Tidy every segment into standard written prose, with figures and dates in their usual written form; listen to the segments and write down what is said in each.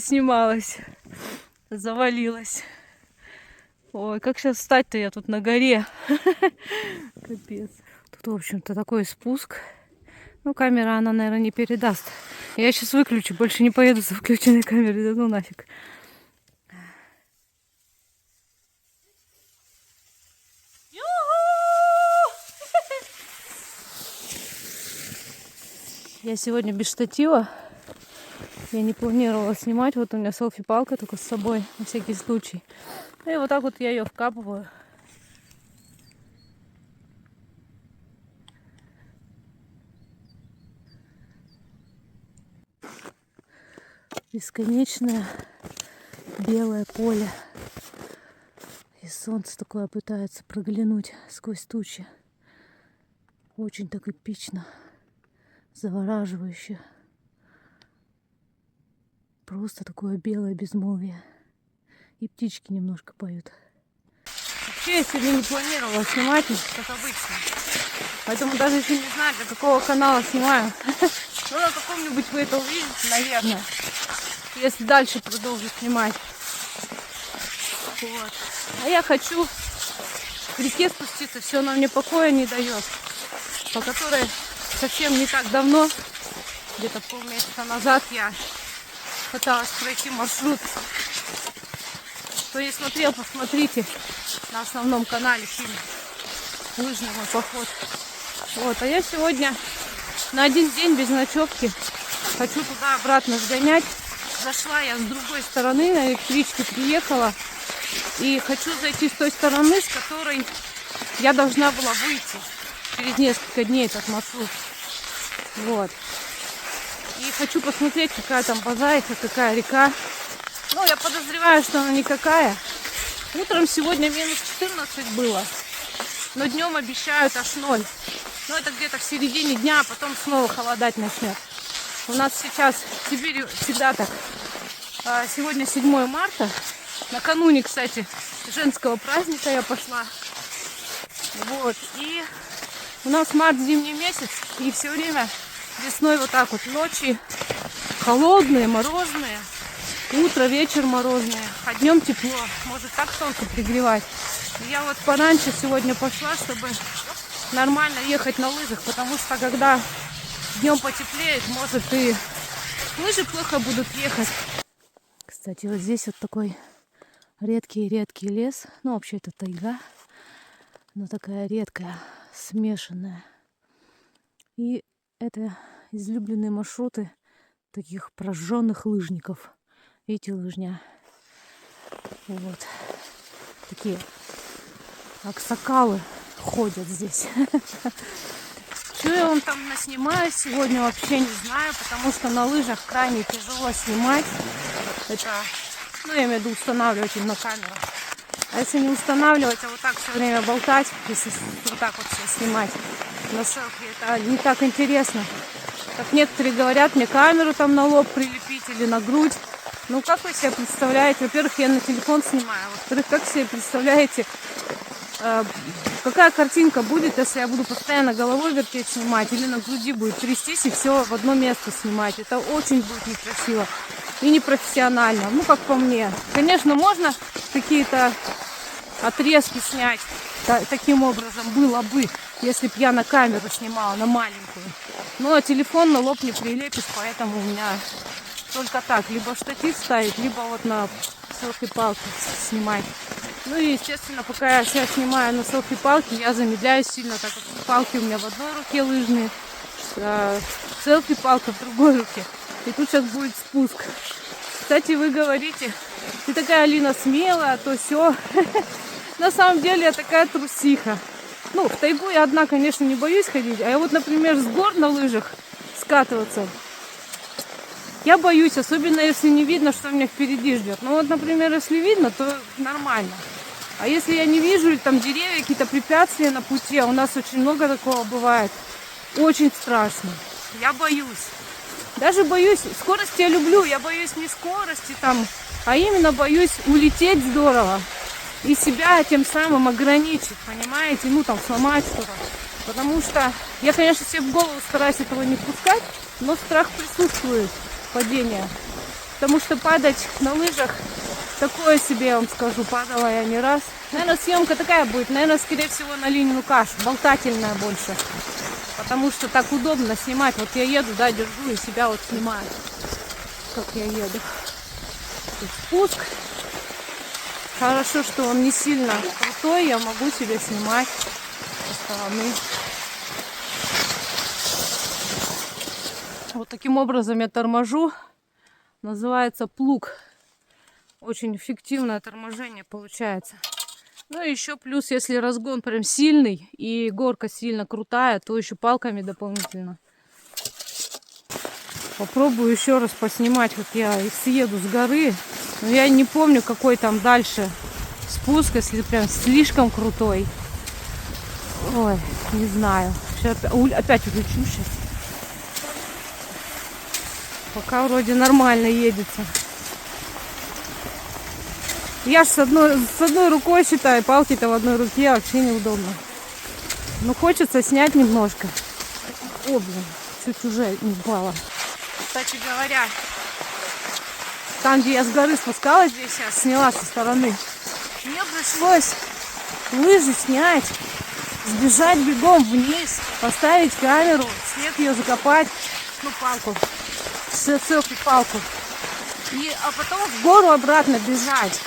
снималась. Завалилась. Ой, как сейчас встать-то я тут на горе. Капец. Тут, в общем-то, такой спуск. Ну, камера, она, наверное, не передаст. Я сейчас выключу, больше не поеду со включенной камерой. Да ну нафиг. Я сегодня без штатива. Я не планировала снимать. Вот у меня селфи-палка только с собой, на всякий случай. И вот так вот я ее вкапываю. Бесконечное белое поле. И солнце такое пытается проглянуть сквозь тучи. Очень так эпично. Завораживающе. Просто такое белое безмолвие. И птички немножко поют. Вообще я сегодня не планировала снимать, как обычно. Поэтому даже если не знаю, для какого канала снимаю, ну на каком-нибудь вы это увидите, наверное. Если дальше продолжу снимать. Вот. А я хочу к реке спуститься, все она мне покоя не дает. По которой совсем не так давно, где-то полмесяца назад, я пыталась пройти маршрут. Кто не смотрел, посмотрите на основном канале фильм «Лыжный мой поход». Вот, а я сегодня на один день без ночевки хочу туда-обратно сгонять. Зашла я с другой стороны, на электричке приехала. И хочу зайти с той стороны, с которой я должна была выйти через несколько дней этот маршрут. Вот. И хочу посмотреть, какая там базайка, какая река. Ну, я подозреваю, что она никакая. Утром сегодня минус 14 было. Но днем обещают аж 0. Но это где-то в середине дня, а потом снова холодать начнет. У нас сейчас в Сибири всегда так. Сегодня 7 марта. Накануне, кстати, женского праздника я пошла. Вот. И у нас март зимний месяц. И все время весной вот так вот. Ночи холодные, морозные. Утро, вечер морозные. А днем тепло. Может так солнце пригревать. И я вот пораньше сегодня пошла, чтобы нормально ехать на лыжах. Потому что когда днем потеплеет, может и лыжи плохо будут ехать. Кстати, вот здесь вот такой редкий лес. Ну, вообще это тайга. Но такая редкая, смешанная. И это излюбленные маршруты таких прожженных лыжников. Видите, лыжня. Вот. Такие аксакалы ходят здесь. Что я вам там наснимаю сегодня, вообще не знаю. Потому что на лыжах крайне тяжело снимать. Это, ну, я имею в виду устанавливать их на камеру. А если не устанавливать, а вот так все время болтать, если вот так вот все снимать на селфи, это не так интересно. Как некоторые говорят, мне камеру там на лоб прилепить или на грудь. Ну, как вы себе представляете? Во-первых, я на телефон снимаю. Во-вторых, как себе представляете, какая картинка будет, если я буду постоянно головой вертеть снимать, или на груди будет трястись и все в одно место снимать. Это очень будет некрасиво и непрофессионально. Ну, как по мне. Конечно, можно какие-то отрезки снять таким образом было бы, если бы я на камеру снимала, на маленькую. Но телефон на лоб не прилепишь, поэтому у меня только так. Либо штатив ставить, либо вот на селфи-палке снимать. Ну и, естественно, пока я сейчас снимаю на селфи-палке, я замедляюсь сильно, так как палки у меня в одной руке лыжные, селфи-палка в другой руке. И тут сейчас будет спуск. Кстати, вы говорите, ты такая, Алина, смелая, а то все. На самом деле я такая трусиха. Ну, в тайгу я одна, конечно, не боюсь ходить. А я вот, например, с гор на лыжах скатываться, я боюсь, особенно если не видно, что меня впереди ждет. Ну вот, например, если видно, то нормально. А если я не вижу, или там деревья, какие-то препятствия на пути, а у нас очень много такого бывает, очень страшно. Я боюсь. Даже боюсь, скорости я люблю, я боюсь не скорости там, а именно боюсь улететь здорово. И себя тем самым ограничить, понимаете, ну там сломать что-то. Потому что я, конечно, себе в голову стараюсь этого не впускать, но страх присутствует, падения. Потому что падать на лыжах такое себе, я вам скажу, падала я не раз. Наверное, съемка такая будет, наверное, скорее всего, на линию каш, болтательная больше. Потому что так удобно снимать. Вот я еду, да, держу и себя вот снимаю, как я еду. Тут спуск. Хорошо, что он не сильно крутой, я могу себе снимать со стороны. Вот таким образом я торможу. Называется плуг. Очень эффективное торможение получается. Ну и еще плюс, если разгон прям сильный и горка сильно крутая, то еще палками дополнительно. Попробую еще раз поснимать, как я съеду с горы. Но я не помню, какой там дальше спуск, если прям слишком крутой. Ой, не знаю. Сейчас опять улечу сейчас. Пока вроде нормально едется. Я ж с одной рукой считаю, палки-то в одной руке вообще неудобно. Ну хочется снять немножко. О, блин, чуть уже не упала. Кстати говоря, там, где я с горы спускалась, здесь я сняла со стороны. Мне пришлось лыжи снять, сбежать бегом вниз, поставить камеру, снег ее закопать, ну палку, селфи палку. А потом в гору обратно бежать.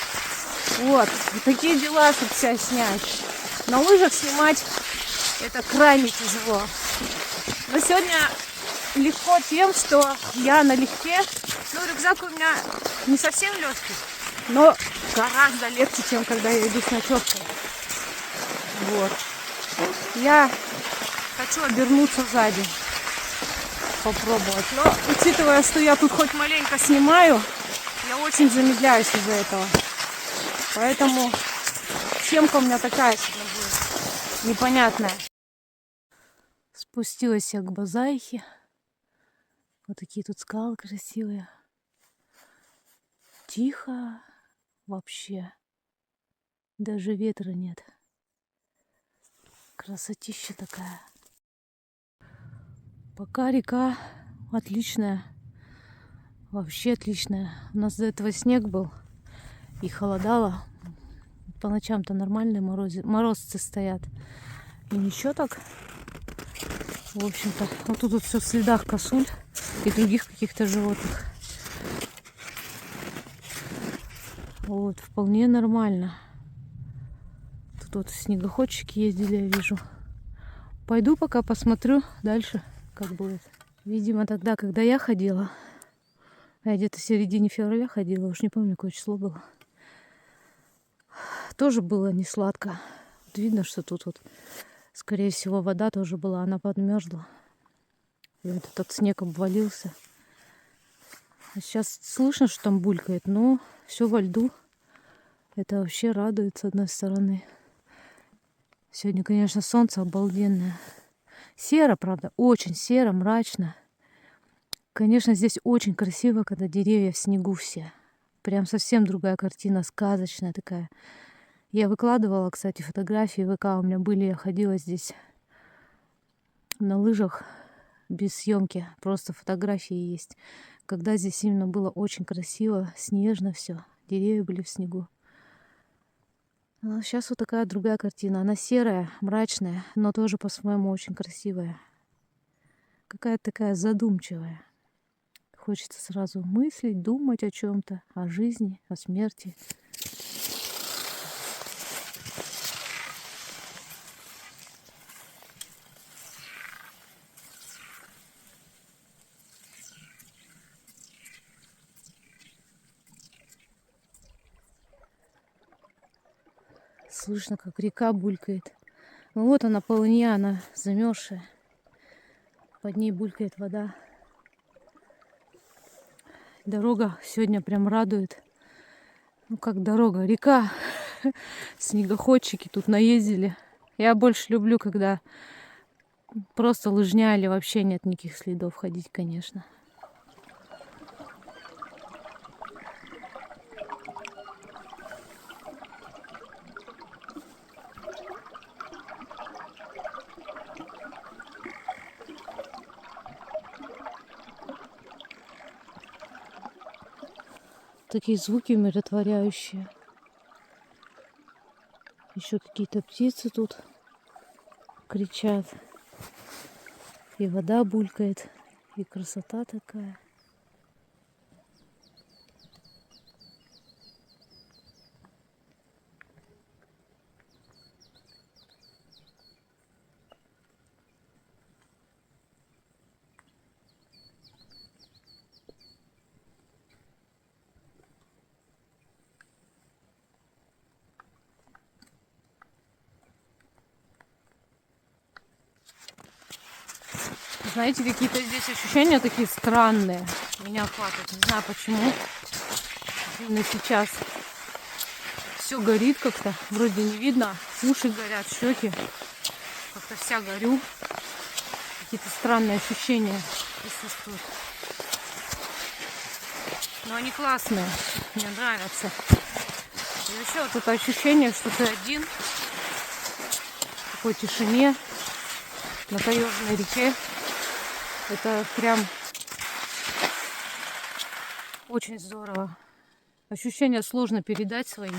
Вот такие дела, чтобы себя снять. На лыжах снимать это крайне тяжело. Но сегодня легко тем, что я налегке. Ну, рюкзак у меня не совсем легкий, но гораздо легче, чем когда я иду с ночевкой. Вот. Я хочу обернуться сзади, попробовать. Но учитывая, что я тут хоть маленько снимаю, я очень замедляюсь из-за этого. Поэтому съемка у меня такая сегодня будет, непонятная. Спустилась я к Базайхе. Вот такие тут скалы красивые. Тихо вообще. Даже ветра нет. Красотища такая. Пока река отличная. Вообще отличная. У нас до этого снег был и холодало. По ночам-то нормальные морозцы стоят. И ничего так. В общем-то, вот тут вот все в следах косуль и других каких-то животных. Вот, вполне нормально. Тут вот снегоходчики ездили, я вижу. Пойду пока посмотрю дальше, как будет. Видимо, тогда, когда я ходила, я где-то в середине февраля ходила, уж не помню, какое число было, тоже было не сладко. Вот видно, что тут вот, скорее всего, вода тоже была, она подмерзла. И вот этот снег обвалился. А сейчас слышно, что там булькает, но все во льду. Это вообще радует с одной стороны. Сегодня, конечно, солнце обалденное. Серо, правда, очень серо, мрачно. Конечно, здесь очень красиво, когда деревья в снегу все. Прям совсем другая картина, сказочная такая. Я выкладывала, кстати, фотографии в ВК у меня были. Я ходила здесь на лыжах без съемки. Просто фотографии есть. Когда здесь именно было очень красиво, снежно все. Деревья были в снегу. А сейчас вот такая другая картина. Она серая, мрачная, но тоже по-своему очень красивая. Какая-то такая задумчивая. Хочется сразу мыслить, думать о чем-то, о жизни, о смерти. Слышно, как река булькает. Ну вот она, полынья, она замерзшая. Под ней булькает вода. Дорога сегодня прям радует. Ну как дорога, река. Снегоходчики тут наездили. Я больше люблю, когда просто лыжня или вообще нет никаких следов ходить, конечно. Такие звуки умиротворяющие. Еще какие-то птицы тут кричат. И вода булькает. И красота такая. Знаете, какие-то здесь ощущения такие странные. Меня хватает. Не знаю почему. Именно сейчас все горит как-то. Вроде не видно. Уши горят, щеки. Как-то вся горю. Какие-то странные ощущения присутствуют. Но они классные. Мне нравятся. И вообще вот это ощущение, что ты один. В такой тишине. На таежной реке. Это прям очень здорово. Ощущения сложно передать свои.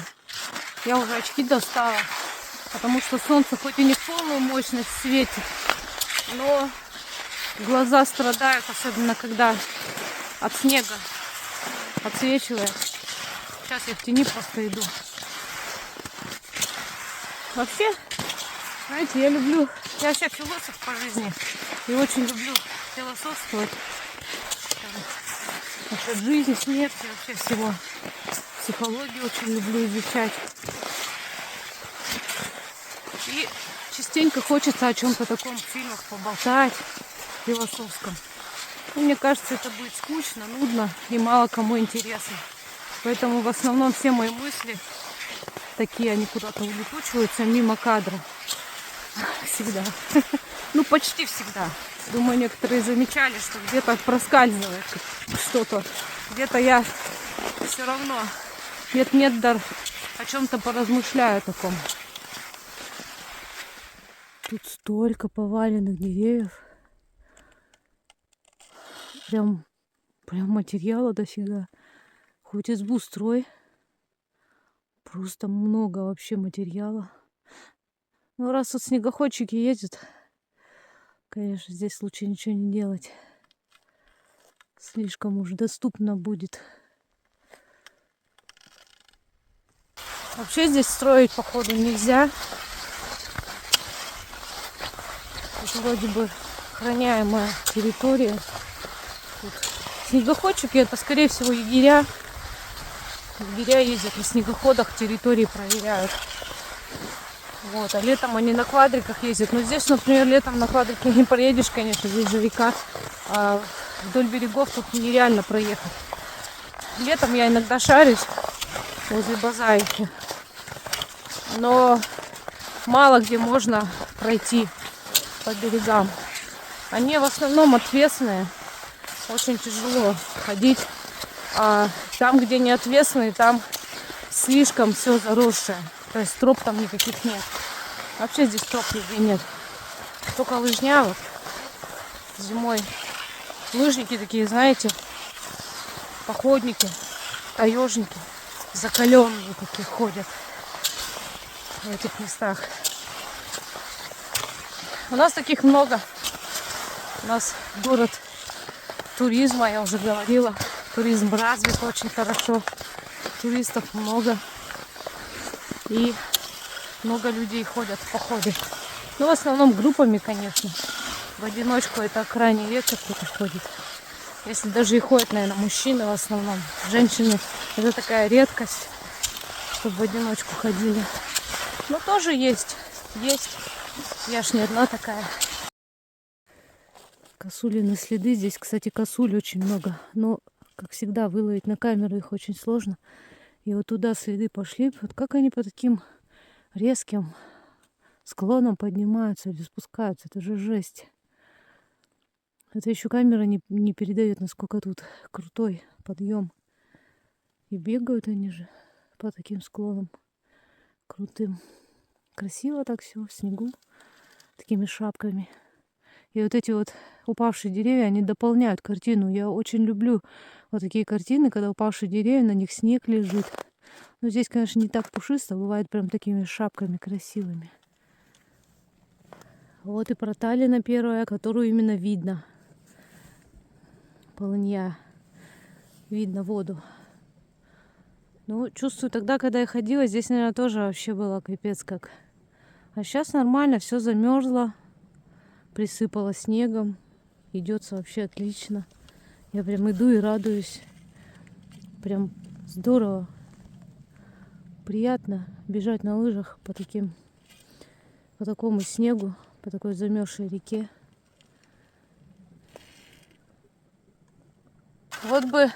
Я уже очки достала, потому что солнце хоть и не в полную мощность светит, но глаза страдают, особенно когда от снега отсвечивает. Сейчас я в тени просто иду. Вообще, знаете, я вообще философ по жизни и очень люблю философствовать. Насчет жизни, смерти, вообще всего. Психологию очень люблю изучать. И частенько хочется о чем-то таком в фильмах поболтать, философском. И мне кажется, это будет скучно, нудно и мало кому интересно. Поэтому в основном все мои мысли такие, они куда-то улетучиваются мимо кадра. Всегда. Ну, почти всегда. Думаю, некоторые замечали, что где-то проскальзывает что-то. Где-то я все равно нет-нет, да о чем-то поразмышляю таком. Тут столько поваленных деревьев. Прям материала дофига. Хоть избу строй. Просто много вообще материала. Ну, раз тут снегоходчики ездят, конечно, здесь лучше ничего не делать. Слишком уж доступно будет. Вообще здесь строить, походу, нельзя. Это вроде бы охраняемая территория. Тут снегоходчики, это, скорее всего, егеря. Егеря ездят на снегоходах, территории проверяют. Вот, а летом они на квадриках ездят. Но здесь, например, летом на квадрике не проедешь, конечно, здесь же река. А вдоль берегов тут нереально проехать. Летом я иногда шарюсь возле базарики. Но мало где можно пройти по берегам. Они в основном отвесные. Очень тяжело ходить. А там, где не отвесные, там слишком все заросшее. То есть троп там никаких нет. Вообще здесь троп нигде нет. Только лыжня вот зимой. Лыжники такие, знаете, походники, таежники, закаленные такие ходят в этих местах. У нас таких много. У нас город туризма, я уже говорила. Туризм развит очень хорошо. Туристов много. И много людей ходят в походы. Ну, в основном группами, конечно. В одиночку это крайне редко кто-то ходит. Если даже и ходят, наверное, мужчины в основном. Женщины это такая редкость, чтобы в одиночку ходили. Но тоже есть. Есть. Я ж не одна такая. Косулины следы. Здесь, кстати, косуль очень много. Но, как всегда, выловить на камеру их очень сложно. И вот туда следы пошли. Вот как они по таким резким склонам поднимаются или спускаются. Это же жесть. Это еще камера не передает, насколько тут крутой подъем. И бегают они же по таким склонам крутым. Красиво так все в снегу. Такими шапками. И вот эти вот упавшие деревья, они дополняют картину. Я очень люблю Вот такие картины, когда упавшие деревья, на них снег лежит. Но здесь, конечно, не так пушисто, бывает прям такими шапками красивыми. Вот и проталина первая, которую именно видно. Полынья. Видно воду. Ну, чувствую, тогда, когда я ходила, здесь, наверное, тоже вообще было капец как. А сейчас нормально, все замерзло, присыпало снегом. Идется вообще отлично. Я прям иду и радуюсь. Прям здорово. Приятно бежать на лыжах по такому снегу, по такой замерзшей реке. Вот бы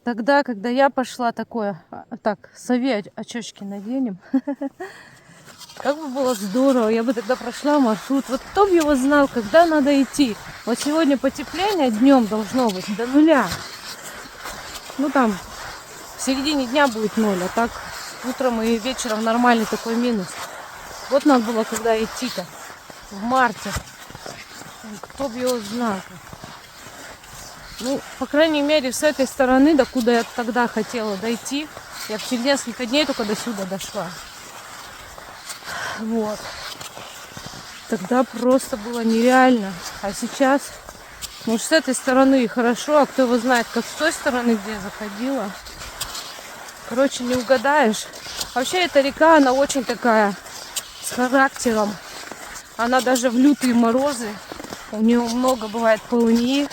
тогда, когда я пошла такое, так, сове очечки наденем. Как бы было здорово, я бы тогда прошла маршрут. Вот кто бы его знал, когда надо идти. Вот сегодня потепление днем должно быть до 0. Ну там в середине дня будет 0, а так утром и вечером нормальный такой минус. Вот надо было когда идти-то, в марте. Кто бы его знал. Ну, по крайней мере, с этой стороны, до куда я тогда хотела дойти, я через несколько дней только до сюда дошла. Вот. Тогда просто было нереально. А сейчас, может, с этой стороны и хорошо, а кто его знает, как с той стороны, где я заходила. Короче, не угадаешь. Вообще, эта река, она очень такая, с характером. Она даже в лютые морозы, у нее много бывает полыньи,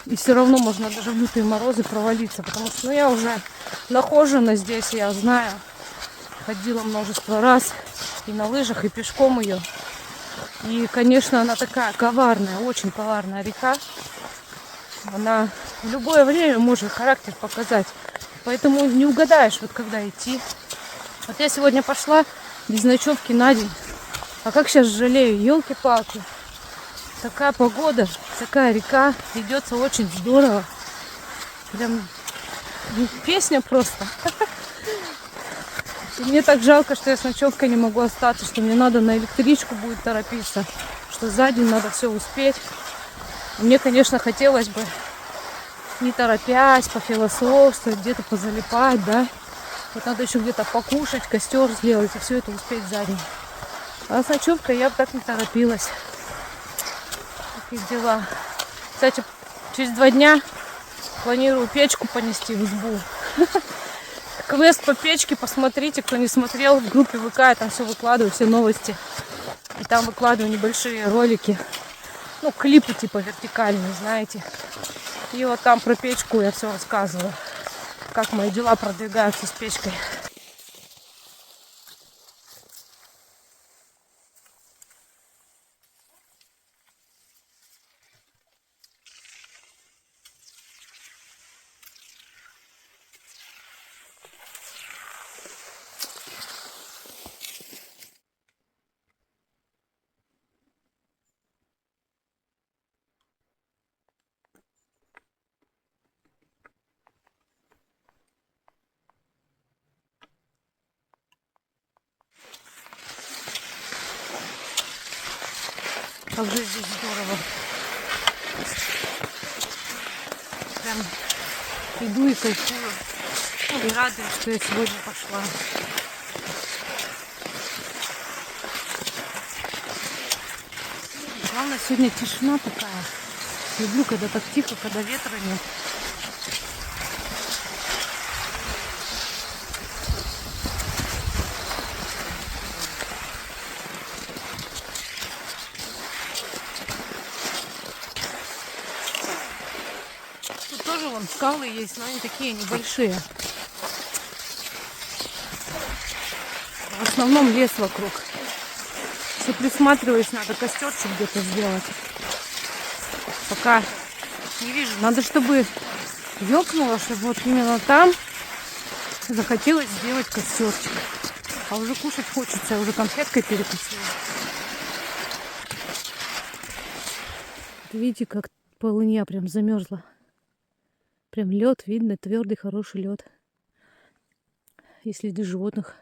и все равно можно даже в лютые морозы провалиться, потому что, ну, я уже нахожена здесь, я знаю, ходила множество раз и на лыжах, и пешком ее. И, конечно, она такая коварная, очень коварная река. Она в любое время может характер показать. Поэтому не угадаешь, вот когда идти. Вот я сегодня пошла без ночевки на день. А как сейчас жалею, елки-палки. Такая погода, такая река, идется очень здорово. Прям песня просто. И мне так жалко, что я с ночевкой не могу остаться, что мне надо на электричку будет торопиться, что за день надо все успеть. Мне, конечно, хотелось бы, не торопясь, пофилософствовать, где-то позалипать, да. Вот надо еще где-то покушать, костер сделать и все это успеть за день. А с ночевкой я бы так не торопилась. Такие дела. Кстати, через 2 дня планирую печку понести в избу. Квест по печке, посмотрите, кто не смотрел, в группе ВК, я там все выкладываю, все новости. И там выкладываю небольшие ролики, ну, клипы типа вертикальные, знаете. И вот там про печку я все рассказываю, как мои дела продвигаются с печкой. Как же здесь здорово. Прям иду и кайфую. И радуюсь, что я сегодня пошла. Главное, сегодня тишина такая. Люблю, когда так тихо, когда ветра нет. Тут тоже вон скалы есть, но они такие небольшие. В основном лес вокруг. Все присматриваюсь, надо костерчик где-то сделать. Пока не вижу. Надо, чтобы ёкнуло, чтобы вот именно там захотелось сделать костерчик. А уже кушать хочется, я уже конфеткой перекусила. Видите, как полынья прям замерзла. Прям лед видно, твердый, хороший лед. И следы животных.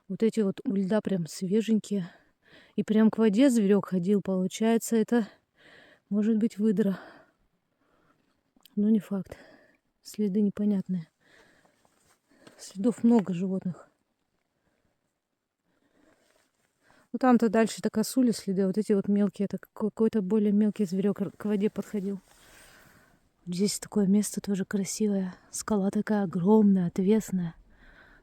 Вот эти вот у льда прям свеженькие. И прям к воде зверек ходил. Получается, это может быть выдра. Но не факт. Следы непонятные. Следов много животных. Ну там-то дальше-то косули следы. Вот эти вот мелкие. Это какой-то более мелкий зверек к воде подходил. Здесь такое место тоже красивое. Скала такая огромная, отвесная.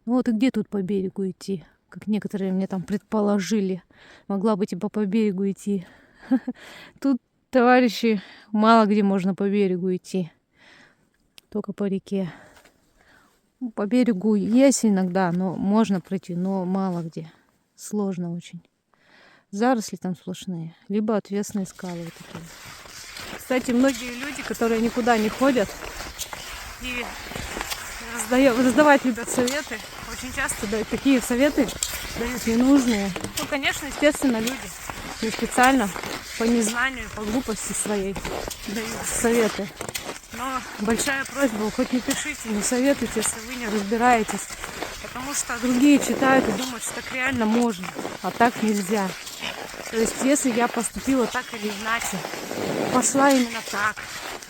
Ну вот и где тут по берегу идти? Как некоторые мне там предположили. Могла бы типа по берегу идти. Тут, товарищи, мало где можно по берегу идти. Только по реке. Ну, по берегу есть иногда, но можно пройти, но мало где. Сложно очень. Заросли там сплошные. Либо отвесные скалы вот такие. Кстати, многие люди, которые никуда не ходят и раздавать любят советы, очень часто дают такие советы, дают ненужные. Ну, конечно, естественно, люди не специально, по незнанию, по глупости своей дают советы. Но большая просьба, хоть не пишите, не советуйте, если вы не разбираетесь. Потому что другие читают и думают, что так реально можно, а так нельзя. То есть, если я поступила так или иначе, пошла именно так,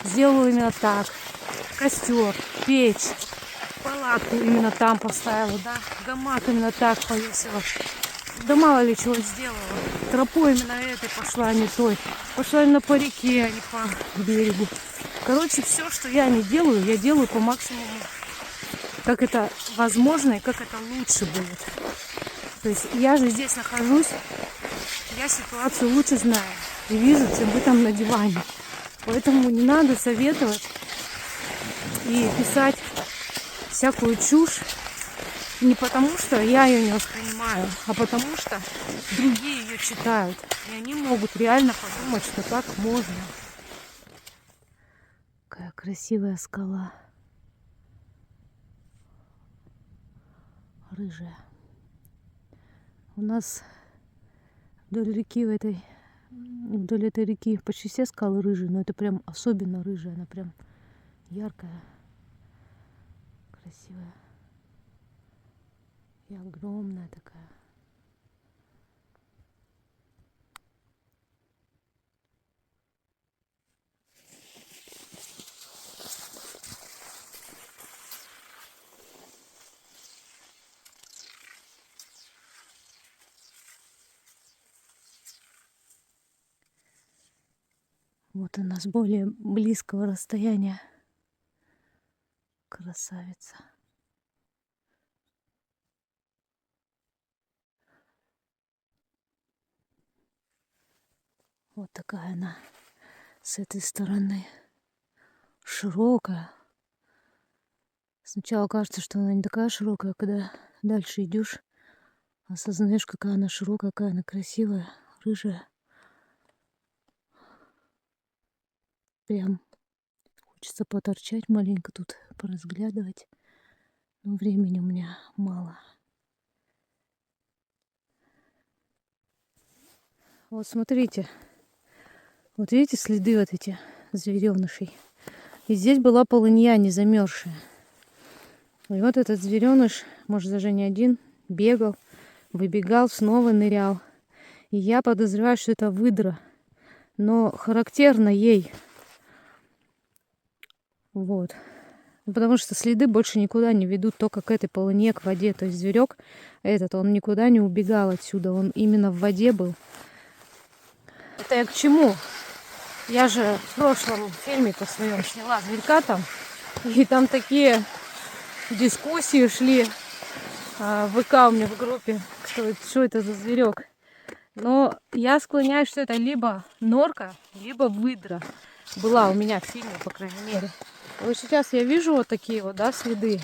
сделала именно так, костер, печь, палатку именно там поставила, да, гамак именно так повесила, да мало ли чего сделала, тропой именно этой пошла, а не той, пошла именно по реке, а не по берегу. Короче, все, что я не делаю, я делаю по максимуму, как это возможно и как это лучше будет. То есть я же здесь нахожусь, я ситуацию лучше знаю и вижу, чем вы там на диване. Поэтому не надо советовать и писать всякую чушь не потому, что я ее не воспринимаю, а потому что другие ее читают. И они могут реально подумать, что так можно. Какая красивая скала. Рыжая. У нас вдоль этой реки почти все скалы рыжие, но это прям особенно рыжая, она прям яркая, красивая и огромная такая. Вот она с более близкого расстояния. Красавица. Вот такая она с этой стороны. Широкая. Сначала кажется, что она не такая широкая, а когда дальше идешь, осознаешь, какая она широкая, какая она красивая, рыжая. Прям хочется поторчать маленько тут, поразглядывать. Но времени у меня мало. Вот смотрите. Вот видите следы вот эти зверенышей. И здесь была полынья не замерзшая. И вот этот звереныш, может даже не один, бегал, выбегал, снова нырял. И я подозреваю, что это выдра. Но характерно ей. Вот. Потому что следы больше никуда не ведут, только к этой полыне, к воде. То есть зверек этот, он никуда не убегал отсюда. Он именно в воде был. Это я к чему? Я же в прошлом фильме по своем сняла зверька там. И там такие дискуссии шли в ВК у меня в группе, что это за зверек. Но я склоняюсь, что это либо норка, либо выдра. Была у меня в фильме, по крайней мере. Вот сейчас я вижу вот такие вот, да, следы.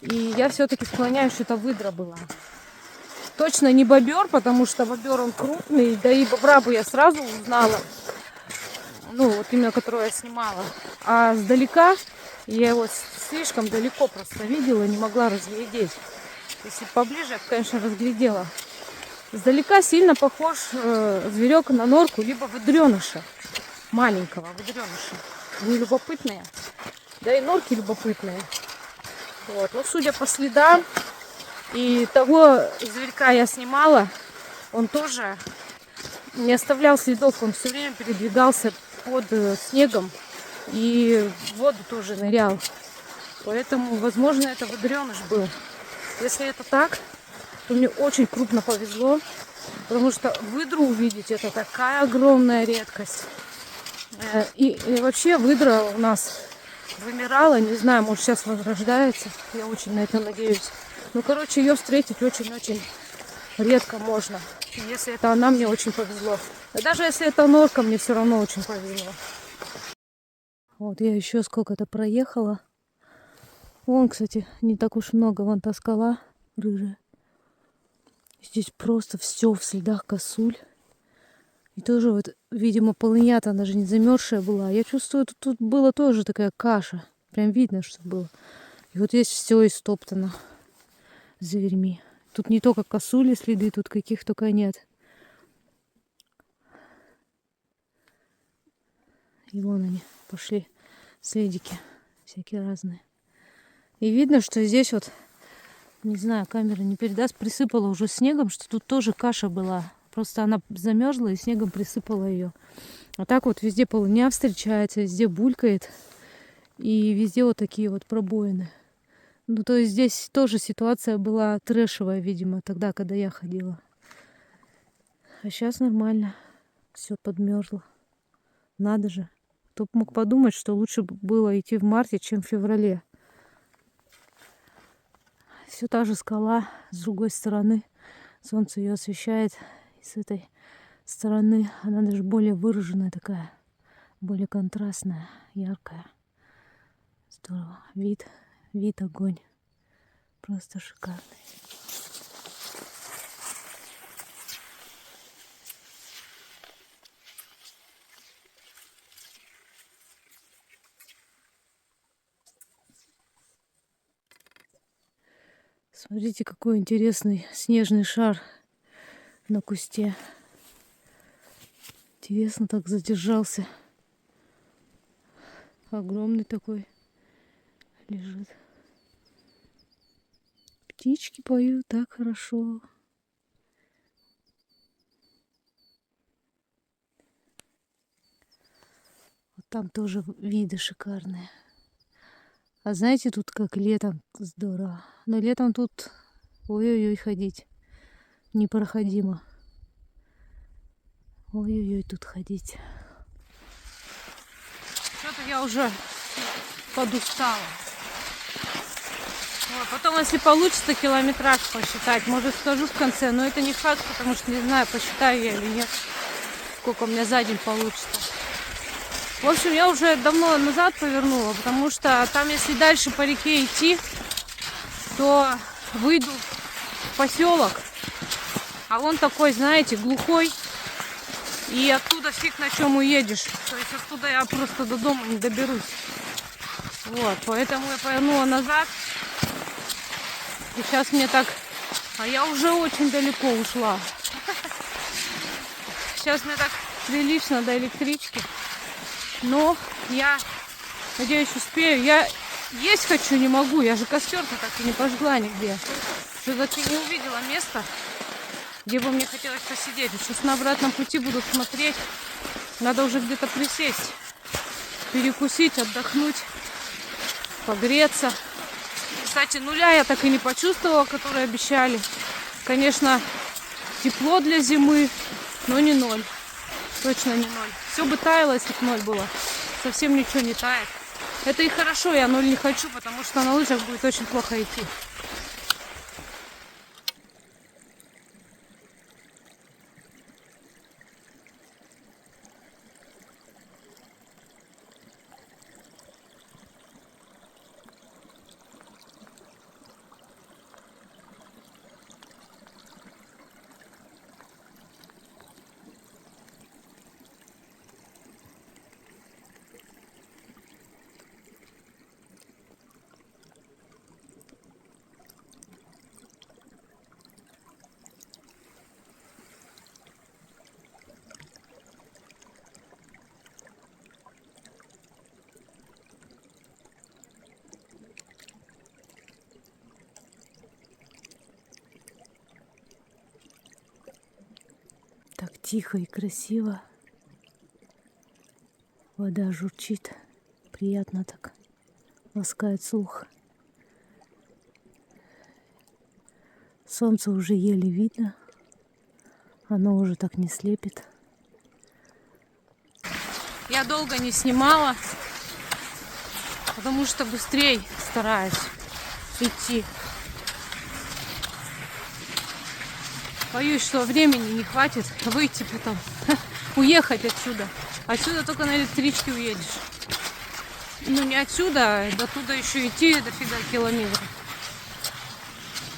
И я все-таки склоняюсь, что это выдра была. Точно не бобер, потому что бобер он крупный. Да и бобра бы я сразу узнала. Ну, вот именно, которую я снимала. А сдалека я его слишком далеко просто видела, не могла разглядеть. Если поближе, я, конечно, разглядела. Сдалека сильно похож зверек на норку, либо выдреныша. Маленького выдреныша. Они любопытные. Да и норки любопытные. Вот. Ну, судя по следам, и того зверька я снимала, он тоже не оставлял следов. Он все время передвигался под снегом и в воду тоже нырял. Поэтому, возможно, это выдреныш был. Если это так, то мне очень крупно повезло. Потому что выдру увидеть — это такая огромная редкость. И вообще выдра у нас вымирала. Не знаю, может сейчас возрождается. Я очень на это надеюсь. Ну, короче, ее встретить очень-очень редко можно. Если это она, мне очень повезло. И даже если это норка, мне все равно очень повезло. Вот я еще сколько-то проехала. Вон, кстати, не так уж много. Вон та скала рыжая. Здесь просто все в следах косуль. И тоже вот, видимо, полынята, она же не замерзшая была. Я чувствую, тут была тоже такая каша. Прям видно, что было. И вот здесь все истоптано зверьми. Тут не только косули следы, тут каких только нет. И вон они пошли, следики всякие разные. И видно, что здесь вот, не знаю, камера не передаст, присыпала уже снегом, что тут тоже каша была. Просто она замерзла и снегом присыпала ее. А так вот везде полыня встречается, везде булькает. И везде вот такие вот пробоины. Ну, то есть здесь тоже ситуация была трэшевая, видимо, тогда, когда я ходила. А сейчас нормально. Все подмерзло. Надо же. Кто бы мог подумать, что лучше было идти в марте, чем в феврале. Все та же скала с другой стороны. Солнце ее освещает. И с этой стороны она даже более выраженная такая. Более контрастная, яркая. Здорово. Вид огонь. Просто шикарный. Смотрите, какой интересный снежный шар на кусте. Интересно, так задержался. Огромный такой лежит. Птички поют так хорошо. Вот там тоже виды шикарные. А знаете, тут как летом здорово. Но летом тут ой-ой-ой ходить непроходимо. Ой-ой-ой тут ходить. Что-то я уже подустала. Вот, потом, если получится километраж посчитать, может скажу в конце, но это не факт, потому что не знаю, посчитаю я или нет, сколько у меня за день получится. В общем, я уже давно назад повернула, потому что там, если дальше по реке идти, то выйду в поселок, а он такой, знаете, глухой, и оттуда фиг на чем уедешь. То есть оттуда я просто до дома не доберусь. Вот, поэтому я повернула назад. И сейчас мне так... А я уже очень далеко ушла. Сейчас мне так прилично до электрички. Но я, надеюсь, успею. Я есть хочу, не могу. Я же костер-то так и не пожгла нигде. Все-таки не увидела места, где бы мне хотелось посидеть. Сейчас на обратном пути буду смотреть. Надо уже где-то присесть, перекусить, отдохнуть, погреться. Кстати, нуля я так и не почувствовала, которые обещали. Конечно, тепло для зимы, но не ноль. Точно не ноль. Все бы таяло, если бы ноль было. Совсем ничего не тает. Это и хорошо, я ноль не хочу, потому что на лыжах будет очень плохо идти. Так тихо и красиво. Вода журчит. Приятно так. Ласкает слух. Солнце уже еле видно. Оно уже так не слепит. Я долго не снимала, потому что быстрее стараюсь идти. Боюсь, что времени не хватит выйти потом, уехать отсюда. Отсюда только на электричке уедешь. Ну не отсюда, до туда еще идти дофига километров.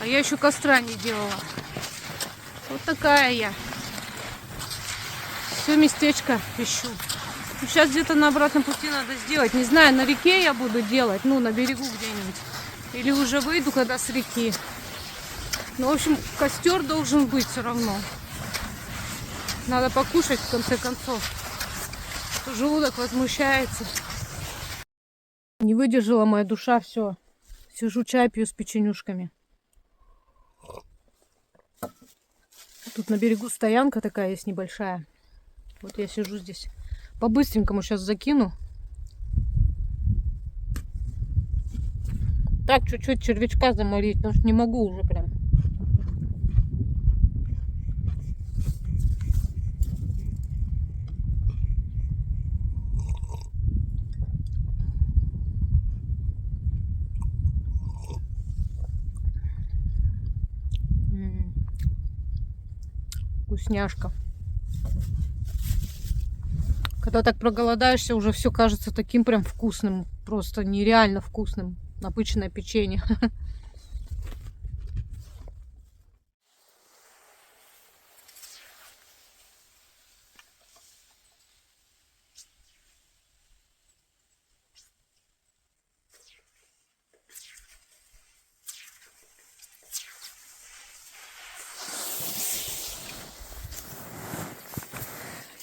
А я еще костра не делала. Вот такая я. Все местечко ищу. Ну, сейчас где-то на обратном пути надо сделать. Не знаю, на реке я буду делать, ну на берегу где-нибудь. Или уже выйду, когда с реки. Ну, в общем, костер должен быть все равно. Надо покушать в конце концов. То желудок возмущается. Не выдержала моя душа, все. Сижу, чай пью с печенюшками. Тут на берегу стоянка такая есть небольшая. Вот я сижу здесь. По-быстренькому сейчас закину. Так, чуть-чуть червячка заморить, потому что не могу уже прям. Вкусняшка. Когда так проголодаешься, уже все кажется таким прям вкусным. Просто нереально вкусным. Обычное печенье.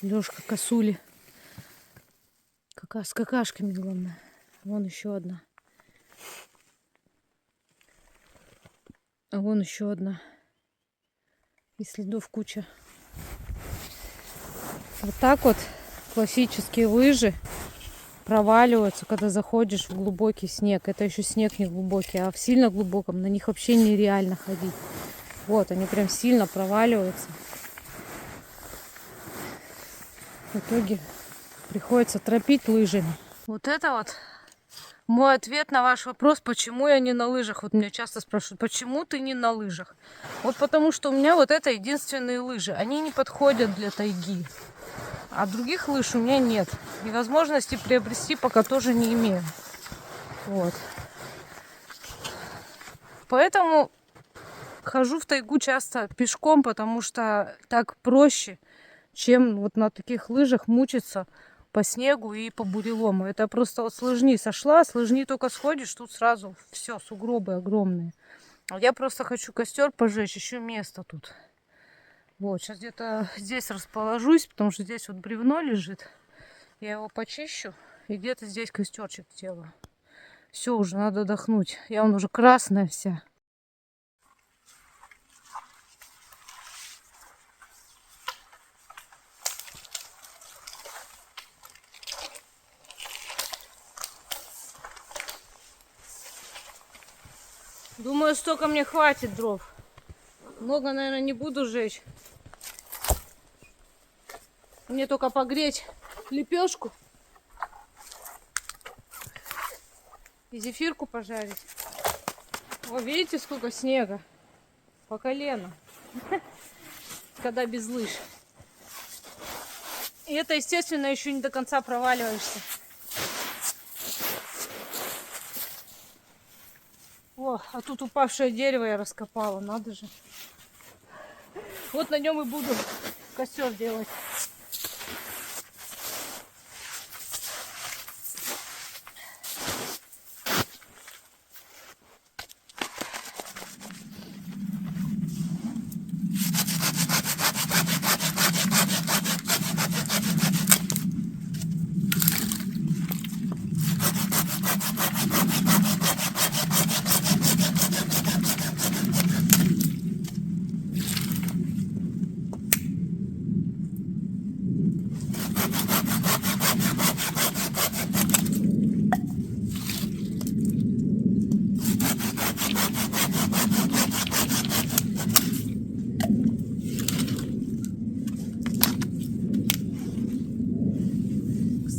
Лёшка косули. С какашками, главное. Вон еще одна. А вон еще одна. И следов куча. Вот так вот классические лыжи проваливаются, когда заходишь в глубокий снег. Это еще снег не глубокий, а в сильно глубоком на них вообще нереально ходить. Вот, они прям сильно проваливаются. В итоге приходится тропить лыжами. Вот это вот мой ответ на ваш вопрос, почему я не на лыжах. Вот меня часто спрашивают, почему ты не на лыжах? Вот потому что у меня вот это единственные лыжи. Они не подходят для тайги. А других лыж у меня нет. И возможности приобрести пока тоже не имею. Вот. Поэтому хожу в тайгу часто пешком, потому что так проще, чем вот на таких лыжах мучиться по снегу и по бурелому. Это просто вот с лыжни сошла, с лыжни только сходишь, тут сразу все, сугробы огромные. А я просто хочу костер пожечь, еще место тут. Вот, сейчас где-то здесь расположусь, потому что здесь вот бревно лежит. Я его почищу и где-то здесь костерчик делаю. Все, уже надо отдохнуть. Я вон уже красная вся. Думаю, столько мне хватит дров. Много, наверное, не буду жечь. Мне только погреть лепешку и зефирку пожарить. О, видите, сколько снега? По колено. Когда без лыж. И это, естественно, еще не до конца проваливаешься. О, а тут упавшее дерево я раскопала, надо же. Вот на нем и буду костер делать.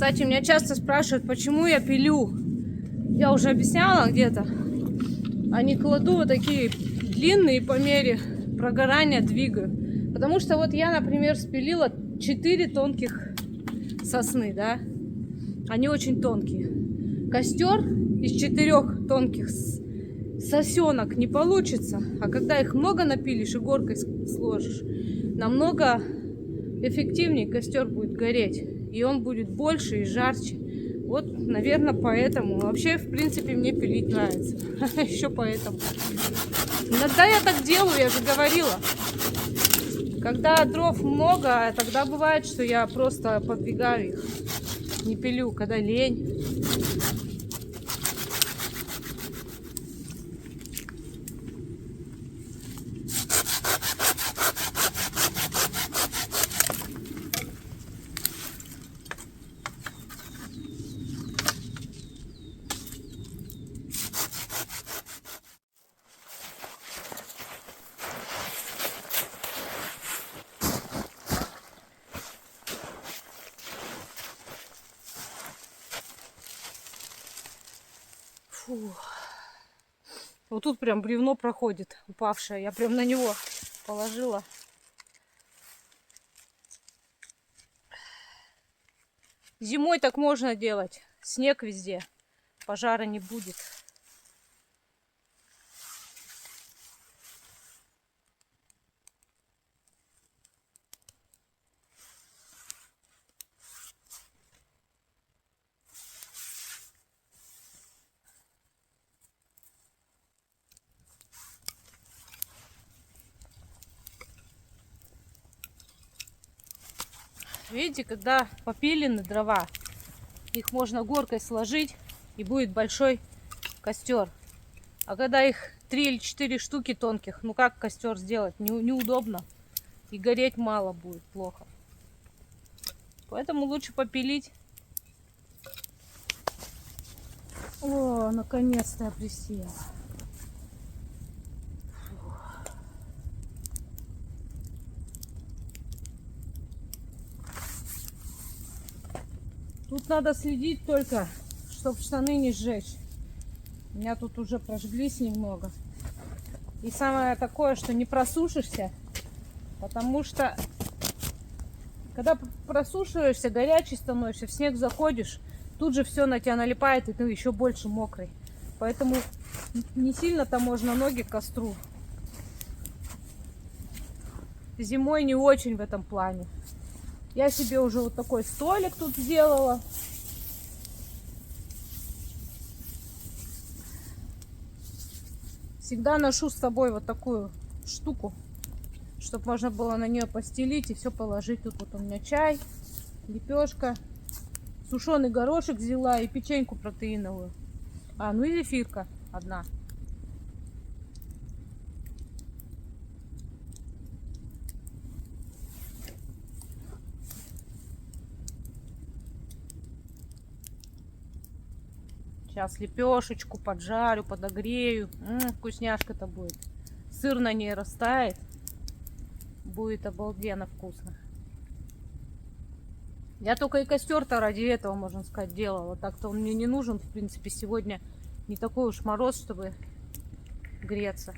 Кстати, меня часто спрашивают, почему я пилю. Я уже объясняла где-то. А не кладу вот такие длинные по мере прогорания двигаю. Потому что вот я, например, спилила 4 тонких сосны, да. Они очень тонкие. Костер из 4 тонких сосенок не получится. А когда их много напилишь и горкой сложишь, намного эффективнее костер будет гореть. И он будет больше и жарче. Вот, наверное, поэтому. Вообще, в принципе, мне пилить нравится. Еще поэтому. Иногда я так делаю, я же говорила. Когда дров много, тогда бывает, что я просто подвигаю их. Не пилю, когда лень. Фу. Вот тут прям бревно проходит, упавшее. Я прям на него положила. Зимой так можно делать. Снег везде. Пожара не будет. Видите, когда попилены дрова, их можно горкой сложить и будет большой костер. А когда их 3 или 4 штуки тонких, ну как костер сделать? Неудобно. И гореть мало будет, плохо. Поэтому лучше попилить. О, наконец-то я присела. Тут надо следить только, чтобы штаны не сжечь. У меня тут уже прожглись немного. И самое такое, что не просушишься, потому что когда просушиваешься, горячий становишься, в снег заходишь, тут же все на тебя налипает, и ты еще больше мокрый. Поэтому не сильно-то можно ноги к костру. Зимой не очень в этом плане. Я себе уже вот такой столик тут сделала. Всегда ношу с собой вот такую штуку, чтобы можно было на нее постелить и все положить. Тут вот у меня чай, лепешка, сушеный горошек взяла и печеньку протеиновую. Ну и зефирка одна. Сейчас лепешечку поджарю, подогрею. Вкусняшка-то будет. Сыр на ней растает. Будет обалденно вкусно. Я только и костер-то ради этого, можно сказать, делала. Так-то он мне не нужен. В принципе, сегодня не такой уж мороз, чтобы греться.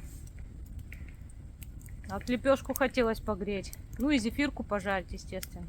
А вот лепешку хотелось погреть. Ну и зефирку пожарить, естественно.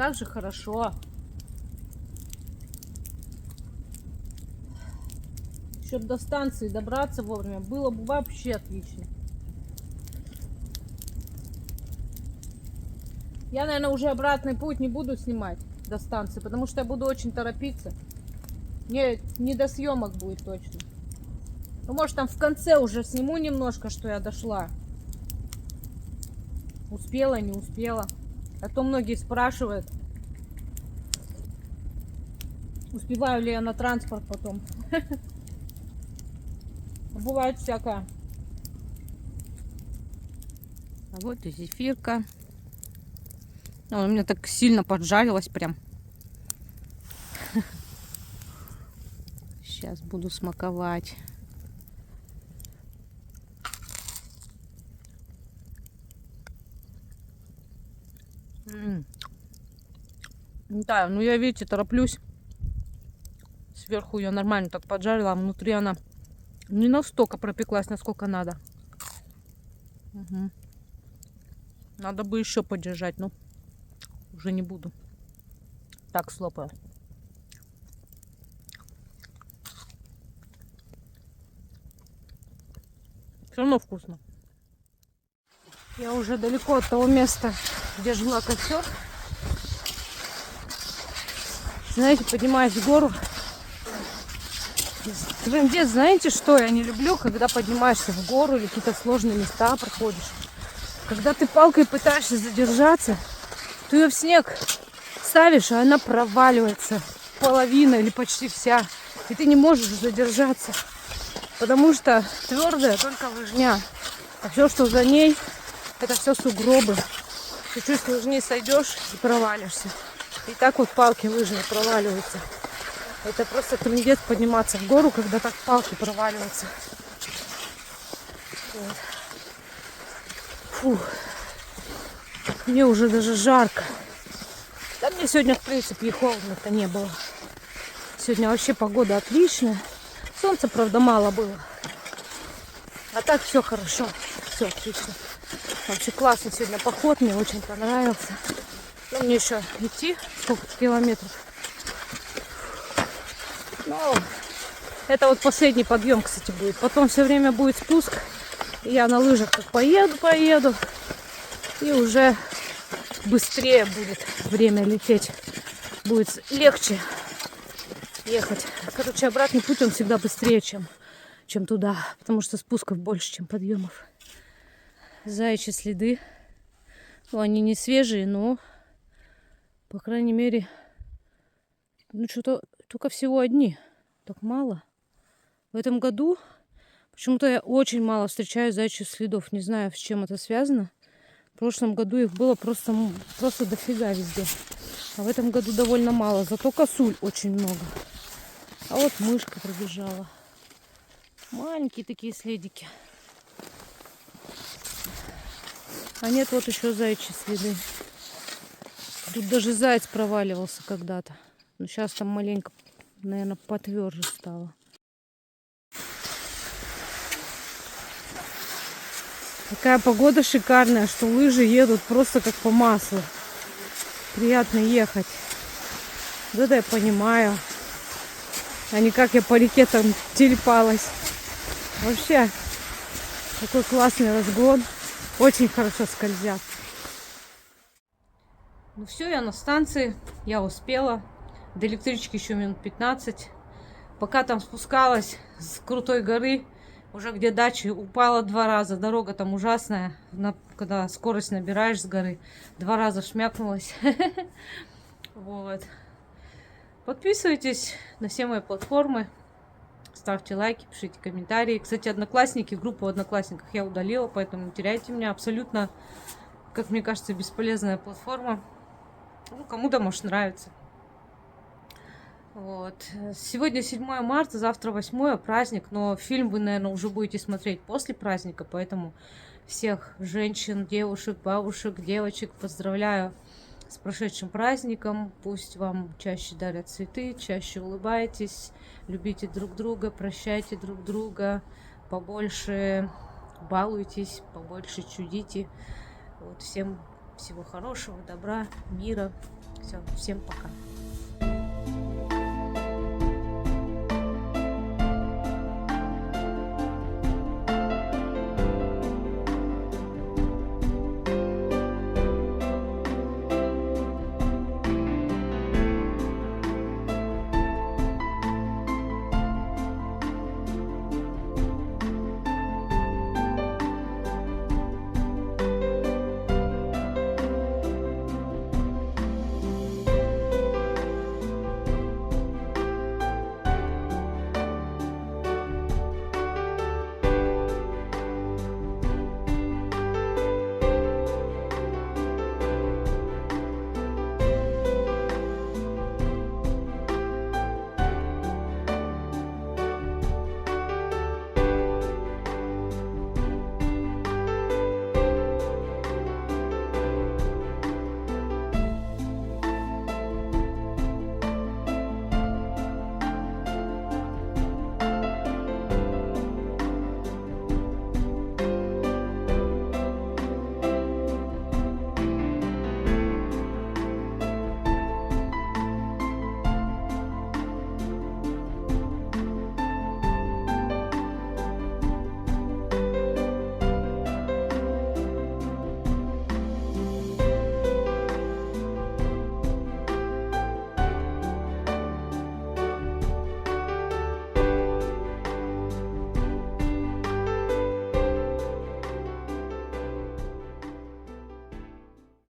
Как же хорошо. Чтобы до станции добраться вовремя, было бы вообще отлично. Я, наверное, уже обратный путь не буду снимать до станции, потому что я буду очень торопиться. Не до съемок будет точно. Ну, может, там в конце уже сниму немножко, что я дошла. Успела, не успела. А то многие спрашивают, успеваю ли я на транспорт потом. Бывает всякое. А вот и зефирка. Она у меня так сильно поджарилась прям. Сейчас буду смаковать. Да, ну я, видите, тороплюсь. Сверху ее нормально так поджарила, а внутри она не настолько пропеклась, насколько надо. Угу. Надо бы еще подержать, но уже не буду. Так, слопаю. Все равно вкусно. Я уже далеко от того места, где жгла костер. Знаете, поднимаюсь в гору. Трындец, знаете, что я не люблю, когда поднимаешься в гору или какие-то сложные места проходишь. Когда ты палкой пытаешься задержаться, ты ее в снег ставишь, а она проваливается. Половина или почти вся. И ты не можешь задержаться. Потому что твердая только лыжня. А все, что за ней, это все сугробы. Чуть-чуть с лыжни сойдешь и провалишься. И так вот палки лыжные проваливаются. Это просто трындец подниматься в гору, когда так палки проваливаются. Вот. Фух. Мне уже даже жарко. Да мне сегодня, в принципе, и холодно-то не было. Сегодня вообще погода отличная. Солнца, правда, мало было. А так все хорошо. Все отлично. Вообще классный сегодня поход. Мне очень понравился. Но мне еще идти сколько-то километров. Ну, это вот последний подъем, кстати, будет. Потом все время будет спуск. И я на лыжах так поеду. И уже быстрее будет время лететь. Будет легче ехать. Короче, обратный путь он всегда быстрее, чем туда. Потому что спусков больше, чем подъемов. Заячьи следы. Ну, они не свежие, но, по крайней мере, ну, что-то только всего одни. Так мало. В этом году почему-то я очень мало встречаю заячьих следов. Не знаю, с чем это связано. В прошлом году их было просто дофига везде. А в этом году довольно мало. Зато косуль очень много. А вот мышка пробежала. Маленькие такие следики. А нет, вот еще заячьи следы. Тут даже заяц проваливался когда-то. Но сейчас там маленько, наверное, потверже стало. Такая погода шикарная, что лыжи едут просто как по маслу. Приятно ехать. Да, я понимаю. А не как я по реке там телепалась. Вообще, такой классный разгон. Очень хорошо скользят. Ну все, я на станции. Я успела. До электрички еще минут 15. Пока там спускалась с крутой горы, уже где дачи, упала 2 раза. Дорога там ужасная. Когда скорость набираешь с горы, 2 раза шмякнулась. Вот. Подписывайтесь на все мои платформы. Ставьте лайки, пишите комментарии. Кстати, Одноклассники, группу в Одноклассниках я удалила, поэтому не теряйте меня. Абсолютно, как мне кажется, бесполезная платформа. Ну, кому-то, может, нравится. Вот. Сегодня 7 марта, завтра 8, праздник, но фильм вы, наверное, уже будете смотреть после праздника, поэтому всех женщин, девушек, бабушек, девочек поздравляю с прошедшим праздником. Пусть вам чаще дарят цветы, чаще улыбайтесь, любите друг друга, прощайте друг друга, побольше балуйтесь, побольше чудите. Вот. Всем всего хорошего, добра, мира. Все, всем пока.